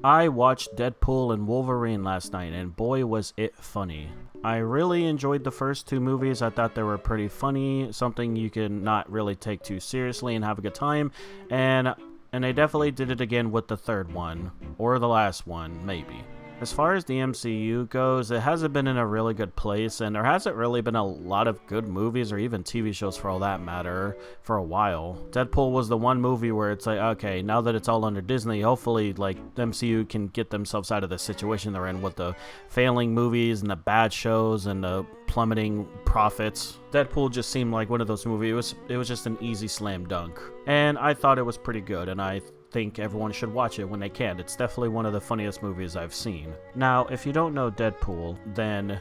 I watched Deadpool and Wolverine last night, and boy was it funny. I really enjoyed the first two movies. I thought they were pretty funny, something you can not really take too seriously and have a good time, and they definitely did it again with the third one, or the last one, maybe. As far as the MCU goes, it hasn't been in a really good place, and there hasn't really been a lot of good movies or even TV shows for all that matter for a while. Deadpool was the one movie where it's like, okay, now that it's all under Disney, hopefully like the MCU can get themselves out of the situation they're in with the failing movies and the bad shows and the plummeting profits. Deadpool just seemed like one of those movies. It was just an easy slam dunk, and I thought it was pretty good, and I think everyone should watch it when they can. It's definitely one of the funniest movies I've seen. Now, if you don't know Deadpool, then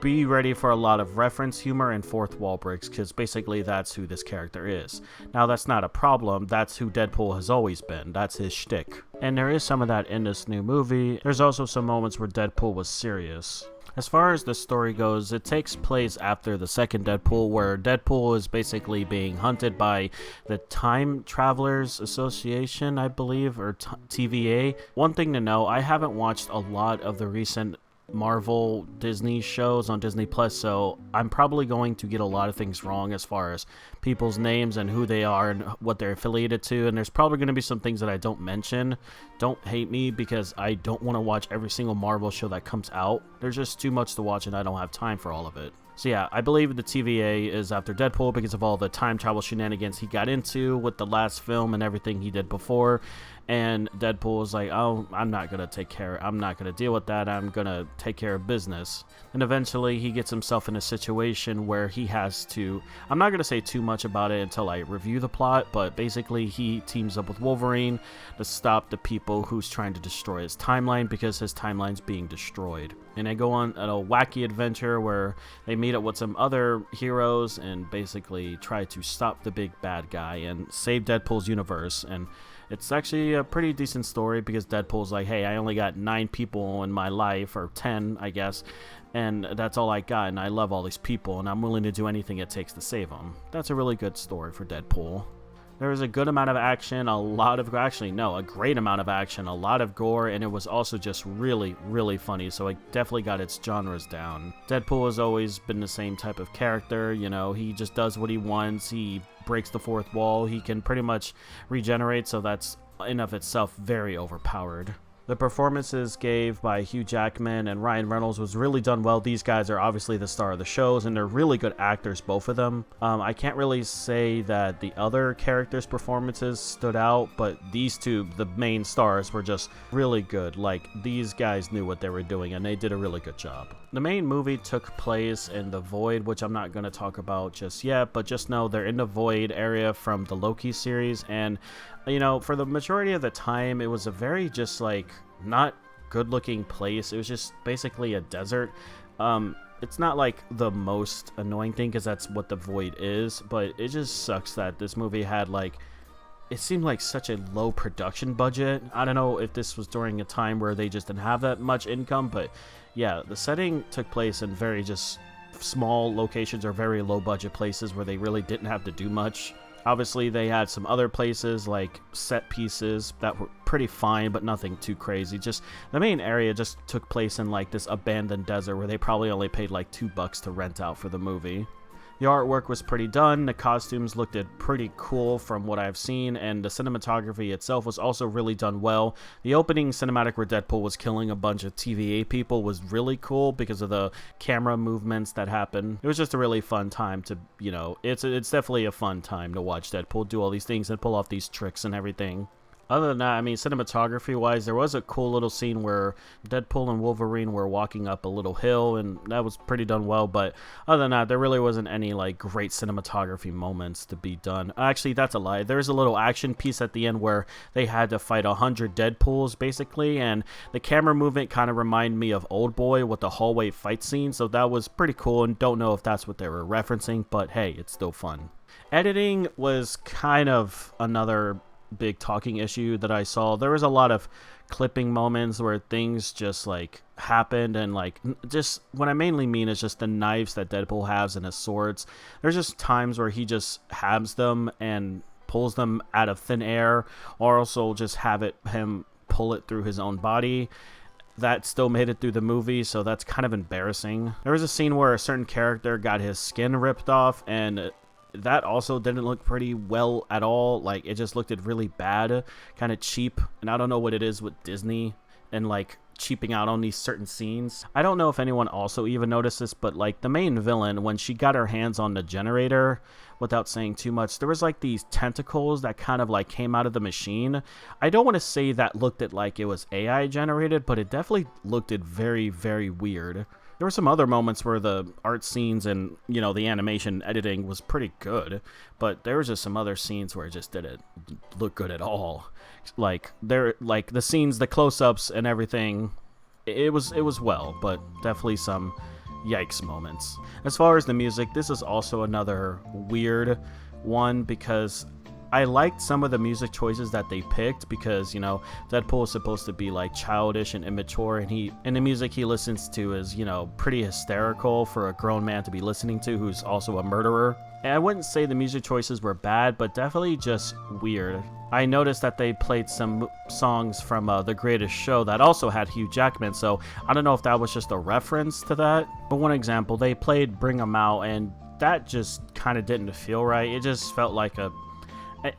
be ready for a lot of reference humor and fourth wall breaks, because basically that's who this character is. Now, that's not a problem. That's who Deadpool has always been. That's his shtick. And there is some of that in this new movie. There's also some moments where Deadpool was serious. As far as the story goes, it takes place after the second Deadpool, where Deadpool is basically being hunted by the Time Travelers Association, I believe, or TVA. One thing to know, I haven't watched a lot of the recent Marvel Disney shows on Disney Plus, so I'm probably going to get a lot of things wrong as far as people's names and who they are and what they're affiliated to, and there's probably going to be some things that I don't mention. Don't hate me, because I don't want to watch every single Marvel show that comes out. There's just too much to watch and I don't have time for all of it. So yeah, I believe the TVA is after Deadpool because of all the time travel shenanigans he got into with the last film and everything he did before. And Deadpool is like, oh, I'm not going to deal with that. I'm going to take care of business. And eventually he gets himself in a situation where he has to, I'm not going to say too much about it until I review the plot, but basically he teams up with Wolverine to stop the people who's trying to destroy his timeline, because his timeline's being destroyed. And they go on a wacky adventure where they meet up with some other heroes and basically try to stop the big bad guy and save Deadpool's universe. And it's actually a pretty decent story, because Deadpool's like, hey, I only got 9 people in my life, or 10, I guess, and that's all I got, and I love all these people, and I'm willing to do anything it takes to save them. That's a really good story for Deadpool. There was a good amount of action, a great amount of action, a lot of gore, and it was also just really, really funny, so it definitely got its genres down. Deadpool has always been the same type of character, you know, he just does what he wants, he breaks the fourth wall, he can pretty much regenerate, so that's in of itself very overpowered. The performances gave by Hugh Jackman and Ryan Reynolds was really done well. These guys are obviously the star of the shows, and they're really good actors, both of them. I can't really say that the other characters' performances stood out, but these two, the main stars, were just really good. Like, these guys knew what they were doing, and they did a really good job. The main movie took place in the Void, which I'm not going to talk about just yet, but just know they're in the Void area from the Loki series, and you know, for the majority of the time, it was a very just like not good looking place. It was just basically a desert. It's not like the most annoying thing, because that's what the Void is, but it just sucks that this movie had like, it seemed like such a low production budget. I don't know if this was during a time where they just didn't have that much income, but yeah, the setting took place in very just small locations or very low budget places where they really didn't have to do much. Obviously, they had some other places like set pieces that were pretty fine, but nothing too crazy. Just the main area just took place in like this abandoned desert where they probably only paid like $2 to rent out for the movie. The artwork was pretty done, the costumes looked pretty cool from what I've seen, and the cinematography itself was also really done well. The opening cinematic where Deadpool was killing a bunch of TVA people was really cool because of the camera movements that happened. It was just a really fun time to, you know, it's definitely a fun time to watch Deadpool do all these things and pull off these tricks and everything. Other than that, I mean, cinematography-wise, there was a cool little scene where Deadpool and Wolverine were walking up a little hill, and that was pretty done well, but other than that, there really wasn't any, like, great cinematography moments to be done. Actually, that's a lie. There's a little action piece at the end where they had to fight 100 Deadpools, basically, and the camera movement kind of reminded me of Oldboy with the hallway fight scene, so that was pretty cool, and don't know if that's what they were referencing, but hey, it's still fun. Editing was kind of another big talking issue that I saw. There was a lot of clipping moments where things just like happened, and like just what I mainly mean is just the knives that Deadpool has and his swords. There's just times where he just has them and pulls them out of thin air, or also just have him pull it through his own body. That still made it through the movie, so that's kind of embarrassing. There was a scene where a certain character got his skin ripped off, and that also didn't look pretty well at all. Like, it just looked really bad, kind of cheap, and I don't know what it is with Disney and like cheaping out on these certain scenes. I don't know if anyone also even noticed this, but like the main villain, when she got her hands on the generator, without saying too much, there was like these tentacles that kind of like came out of the machine. I don't want to say that looked at like it was AI generated, but it definitely looked at very, very weird. There were some other moments where the art scenes and, you know, the animation editing was pretty good, but there was just some other scenes where it just didn't look good at all. Like the scenes, the close-ups and everything, it was well, but definitely some yikes moments. As far as the music, this is also another weird one because I liked some of the music choices that they picked because, you know, Deadpool is supposed to be like childish and immature, and the music he listens to is, you know, pretty hysterical for a grown man to be listening to who's also a murderer. And I wouldn't say the music choices were bad, but definitely just weird. I noticed that they played some songs from The Greatest Show that also had Hugh Jackman, so I don't know if that was just a reference to that. But one example, they played Bring 'Em Out, and that just kind of didn't feel right. It just felt like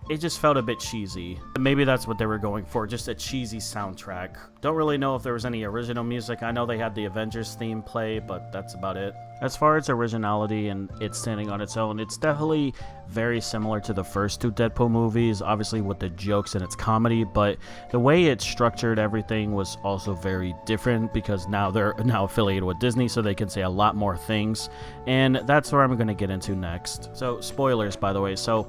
it just felt a bit cheesy. Maybe that's what they were going for, just a cheesy soundtrack. Don't really know if there was any original music. I know they had the Avengers theme play, but that's about it. As far as originality and it standing on its own, it's definitely very similar to the first two Deadpool movies, obviously with the jokes and its comedy, but the way it structured everything was also very different because now they're affiliated with Disney, so they can say a lot more things, and that's where I'm going to get into next. So, spoilers, by the way. So,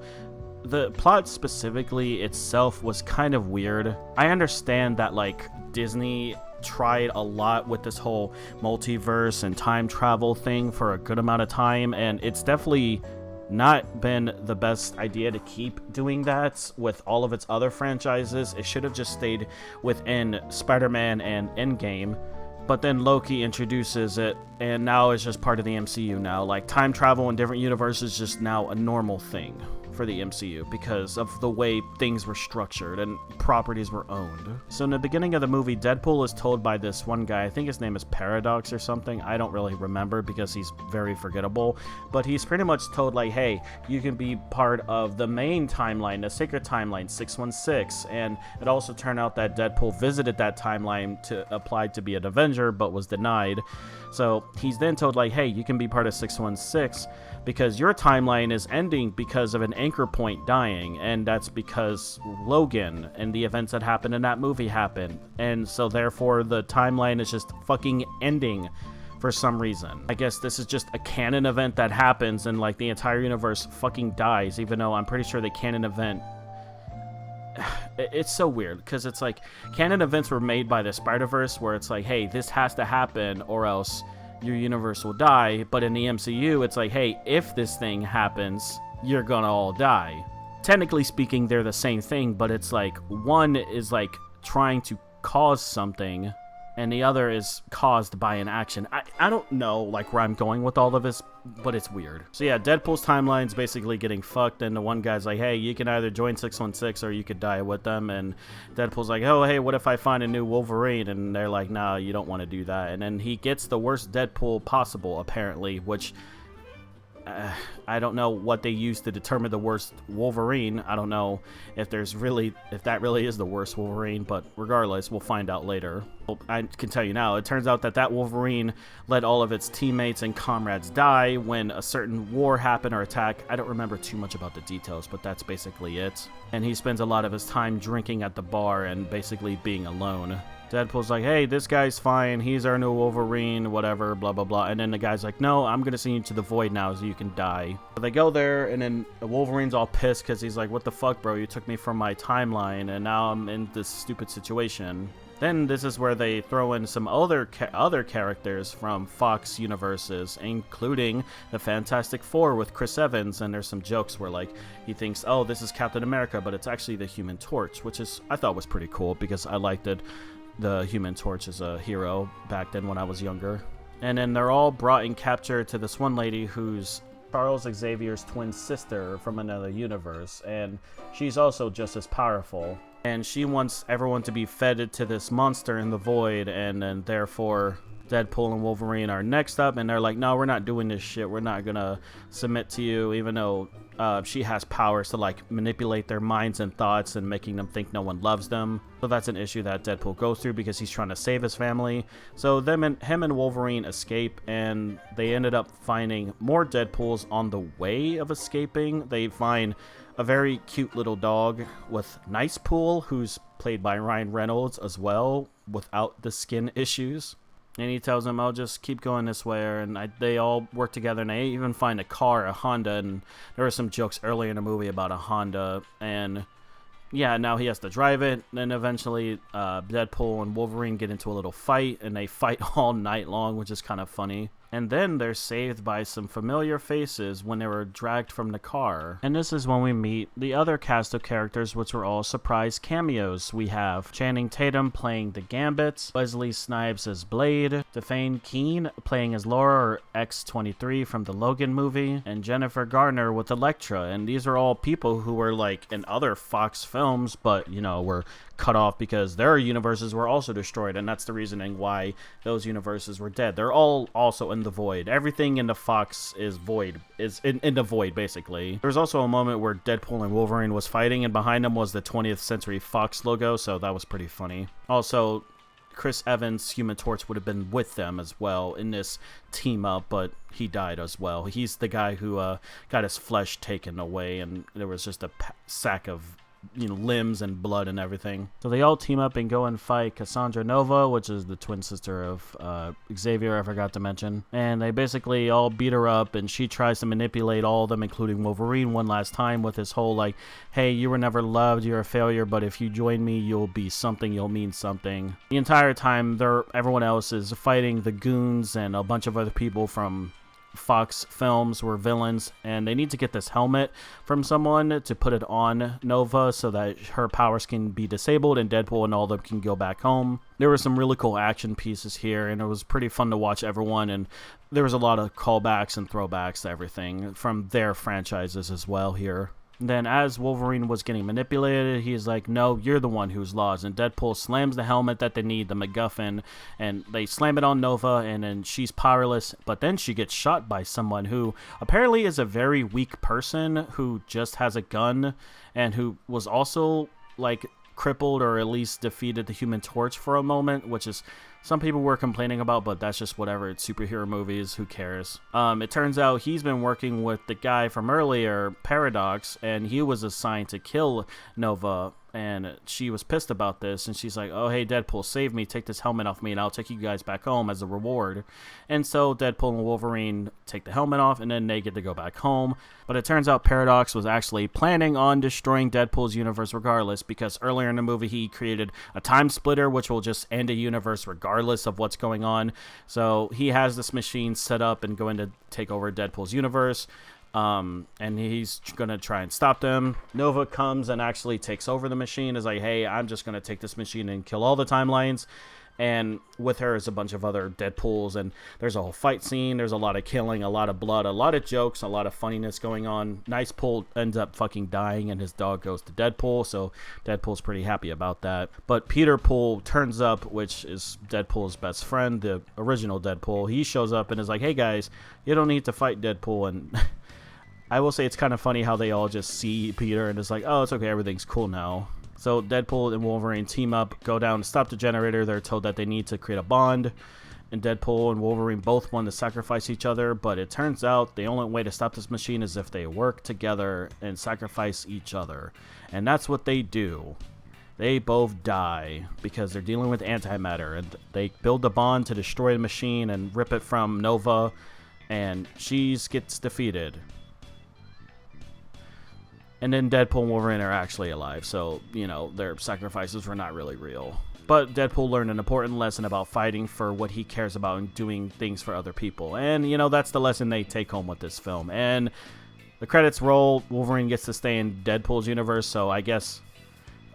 the plot specifically itself was kind of weird. I understand that like Disney tried a lot with this whole multiverse and time travel thing for a good amount of time, and it's definitely not been the best idea to keep doing that with all of its other franchises. It should have just stayed within Spider-Man and Endgame. But then Loki introduces it, and now it's just part of the MCU now. Like, time travel in different universes is just now a normal thing for the MCU because of the way things were structured and properties were owned. So in the beginning of the movie, Deadpool is told by this one guy, I think his name is Paradox or something, I don't really remember because he's very forgettable, but he's pretty much told like, hey, you can be part of the main timeline, the sacred timeline 616, and it also turned out that Deadpool visited that timeline to apply to be an Avenger but was denied. So he's then told like, hey, you can be part of 616 because your timeline is ending because of an anchor point dying, and that's because Logan and the events that happened in that movie happened, and so therefore the timeline is just fucking ending for some reason. I guess this is just a canon event that happens and like the entire universe fucking dies, even though I'm pretty sure the canon event, it's so weird because it's like canon events were made by the Spider-Verse where it's like, hey, this has to happen or else your universe will die, but in the MCU it's like, hey, if this thing happens, you're gonna all die. Technically speaking, they're the same thing, but it's like one is like trying to cause something and the other is caused by an action. I don't know like where I'm going with all of this, but it's weird. So yeah, Deadpool's timeline's basically getting fucked, and the one guy's like, hey, you can either join 616 or you could die with them, and Deadpool's like, oh, hey, what if I find a new Wolverine? And they're like, no, you don't want to do that. And then he gets the worst Deadpool possible, apparently, which I don't know what they used to determine the worst Wolverine. I don't know if that really is the worst Wolverine, but regardless, we'll find out later. Well, I can tell you now, it turns out that Wolverine let all of its teammates and comrades die when a certain war happened or attack. I don't remember too much about the details, but that's basically it. And he spends a lot of his time drinking at the bar and basically being alone. Deadpool's like, hey, this guy's fine, he's our new Wolverine, whatever, blah, blah, blah. And then the guy's like, no, I'm gonna send you to the void now so you can die. So they go there, and then Wolverine's all pissed because he's like, what the fuck, bro? You took me from my timeline, and now I'm in this stupid situation. Then this is where they throw in some other characters from Fox universes, including the Fantastic Four with Chris Evans, and there's some jokes where like he thinks, oh, this is Captain America, but it's actually the Human Torch, which is I thought was pretty cool because I liked it. The Human Torch as a hero back then when I was younger. And then they're all brought and captured to this one lady who's Charles Xavier's twin sister from another universe, and she's also just as powerful. and she wants everyone to be fed to this monster in the void, and then therefore Deadpool and Wolverine are next up, and they're like, no, we're not doing this shit. We're not gonna submit to you, even though she has powers to like manipulate their minds and thoughts and making them think no one loves them. So that's an issue that Deadpool goes through because he's trying to save his family. So him and Wolverine escape, and they ended up finding more Deadpools on the way of escaping. They find a very cute little dog with Nice Pool, who's played by Ryan Reynolds as well, without the skin issues. And he tells them, I'll just keep going this way. And they all work together, and they even find a car, a Honda. And there were some jokes earlier in the movie about a Honda. And yeah, now he has to drive it. Then eventually Deadpool and Wolverine get into a little fight, and they fight all night long, which is kind of funny. And then they're saved by some familiar faces when they were dragged from the car. And this is when we meet the other cast of characters, which were all surprise cameos. We have Channing Tatum playing the Gambit, Wesley Snipes as Blade, Stephane Keane playing as Laura, or X-23 from the Logan movie, and Jennifer Garner with Elektra. And these are all people who were like in other Fox films, but you know, were cut off because their universes were also destroyed, and that's the reasoning why those universes were dead. They're all also in the void. Everything in the Fox is void, is in the void, basically. There was also a moment where Deadpool and Wolverine was fighting, and behind them was the 20th Century Fox logo, so that was pretty funny. Also, Chris Evans, Human Torch, would have been with them as well in this team up, but he died as well. He's the guy who got his flesh taken away, and there was just a sack of limbs and blood and everything. So they all team up and go and fight Cassandra Nova, which is the twin sister of Xavier, I forgot to mention. And they basically all beat her up, and she tries to manipulate all of them, including Wolverine, one last time with this whole like, hey, you were never loved, you're a failure, but if you join me, you'll be something, you'll mean something. The entire time, everyone else is fighting the goons and a bunch of other people from Fox films were villains, and they need to get this helmet from someone to put it on Nova so that her powers can be disabled and Deadpool and all of them can go back home. There were some really cool action pieces here, and it was pretty fun to watch everyone, and there was a lot of callbacks and throwbacks to everything from their franchises as well here. Then as Wolverine was getting manipulated, he's like, no, you're the one who's lost. And Deadpool slams the helmet that they need, the MacGuffin, and they slam it on Nova, and then she's powerless. But then she gets shot by someone who apparently is a very weak person who just has a gun and who was also like crippled or at least defeated the Human Torch for a moment, which is some people were complaining about, but that's just whatever. It's superhero movies. Who cares? It turns out he's been working with the guy from earlier, Paradox, and he was assigned to kill Nova, and she was pissed about this, and she's like, oh, hey, Deadpool, save me. Take this helmet off me, and I'll take you guys back home as a reward. And so Deadpool and Wolverine take the helmet off, and then they get to go back home. But it turns out Paradox was actually planning on destroying Deadpool's universe regardless, because earlier in the movie he created a time splitter, which will just end a universe regardless of what's going on. So he has this machine set up and going to take over Deadpool's universe. And he's going to try and stop them. Nova comes and actually takes over the machine. Is like, hey, I'm just going to take this machine and kill all the timelines. And with her is a bunch of other Deadpools, and there's a whole fight scene. There's a lot of killing, a lot of blood, a lot of jokes, a lot of funniness going on. Nice Pool ends up fucking dying, and his dog goes to Deadpool, so Deadpool's pretty happy about that. But Peter Pool turns up, which is Deadpool's best friend, the original Deadpool. He shows up and is like, hey guys, you don't need to fight Deadpool. And I will say it's kind of funny how they all just see Peter and is like, oh, it's okay, everything's cool now. So Deadpool and Wolverine team up, go down to stop the generator. They're told that they need to create a bond, and Deadpool and Wolverine both want to sacrifice each other, but it turns out the only way to stop this machine is if they work together and sacrifice each other. And that's what they do. They both die because they're dealing with antimatter, and they build a bond to destroy the machine and rip it from Nova, and she gets defeated. And then Deadpool and Wolverine are actually alive, so, you know, their sacrifices were not really real. But Deadpool learned an important lesson about fighting for what he cares about and doing things for other people. And, you know, that's the lesson they take home with this film. And the credits roll. Wolverine gets to stay in Deadpool's universe, so I guess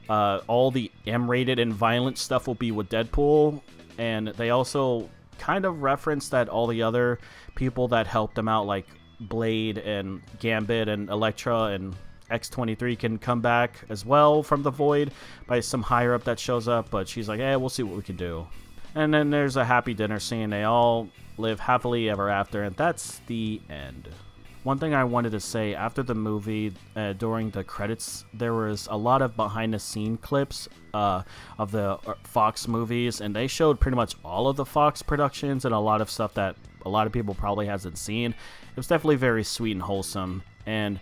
all the M-rated and violent stuff will be with Deadpool. And they also kind of reference that all the other people that helped them out, like Blade and Gambit and Elektra and X-23 can come back as well from the void by some higher up that shows up, but she's like, we'll see what we can do. And then there's a happy dinner scene. They all live happily ever after, and that's the end. One thing I wanted to say, after the movie, during the credits, there was a lot of behind-the-scene clips of the Fox movies, and they showed pretty much all of the Fox productions and a lot of stuff that a lot of people probably hasn't seen. It was definitely very sweet and wholesome, and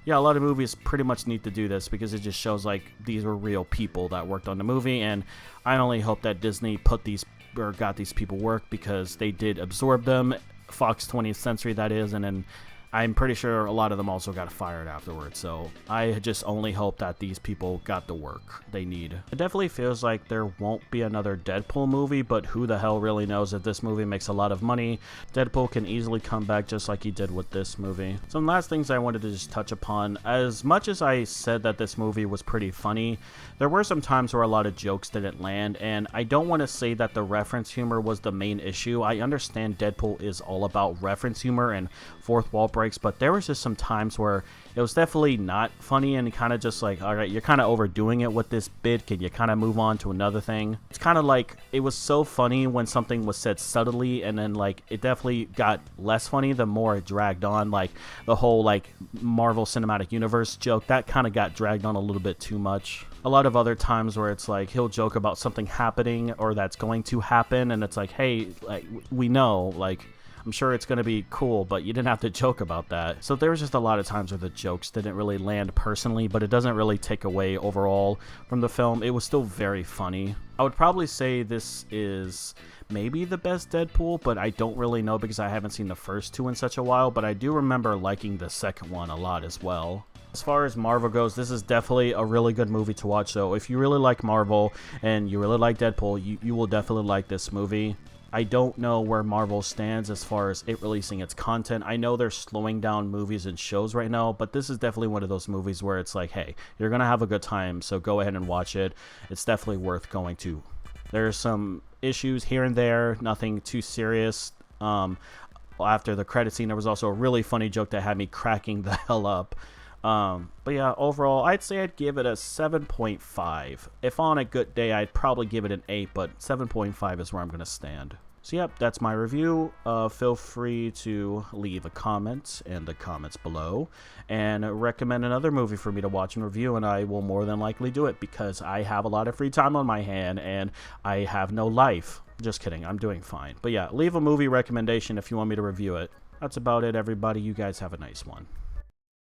yeah, a lot of movies pretty much need to do this because it just shows like these were real people that worked on the movie, and I only hope that Disney got these people work because they did absorb them, Fox 20th Century that is, and then I'm pretty sure a lot of them also got fired afterwards, so I just only hope that these people got the work they need. It definitely feels like there won't be another Deadpool movie, but who the hell really knows? If this movie makes a lot of money, Deadpool can easily come back just like he did with this movie. Some last things I wanted to just touch upon. As much as I said that this movie was pretty funny, there were some times where a lot of jokes didn't land, and I don't want to say that the reference humor was the main issue. I understand Deadpool is all about reference humor and fourth wall breaks, but there was just some times where it was definitely not funny and kind of just like, all right, you're kind of overdoing it with this bit. Can you kind of move on to another thing? It's kind of like it was so funny when something was said subtly, and then like it definitely got less funny the more it dragged on. Like the whole like Marvel Cinematic Universe joke, that kind of got dragged on a little bit too much. A lot of other times where it's like he'll joke about something happening or that's going to happen, and it's like, hey, like we know, like I'm sure it's going to be cool, but you didn't have to joke about that. So there was just a lot of times where the jokes didn't really land personally, but it doesn't really take away overall from the film. It was still very funny. I would probably say this is maybe the best Deadpool, but I don't really know because I haven't seen the first two in such a while, but I do remember liking the second one a lot as well. As far as Marvel goes, this is definitely a really good movie to watch. So if you really like Marvel and you really like Deadpool, you will definitely like this movie. I don't know where Marvel stands as far as it releasing its content. I know they're slowing down movies and shows right now, but this is definitely one of those movies where it's like, hey, you're going to have a good time, so go ahead and watch it. It's definitely worth going to. There's some issues here and there, nothing too serious. After the credit scene, there was also a really funny joke that had me cracking the hell up. But yeah, overall, I'd say I'd give it a 7.5. If on a good day, I'd probably give it an 8, but 7.5 is where I'm going to stand. So yep, that's my review. Feel free to leave a comment in the comments below and recommend another movie for me to watch and review, and I will more than likely do it because I have a lot of free time on my hand and I have no life. Just kidding, I'm doing fine. But yeah, leave a movie recommendation if you want me to review it. That's about it, everybody. You guys have a nice one.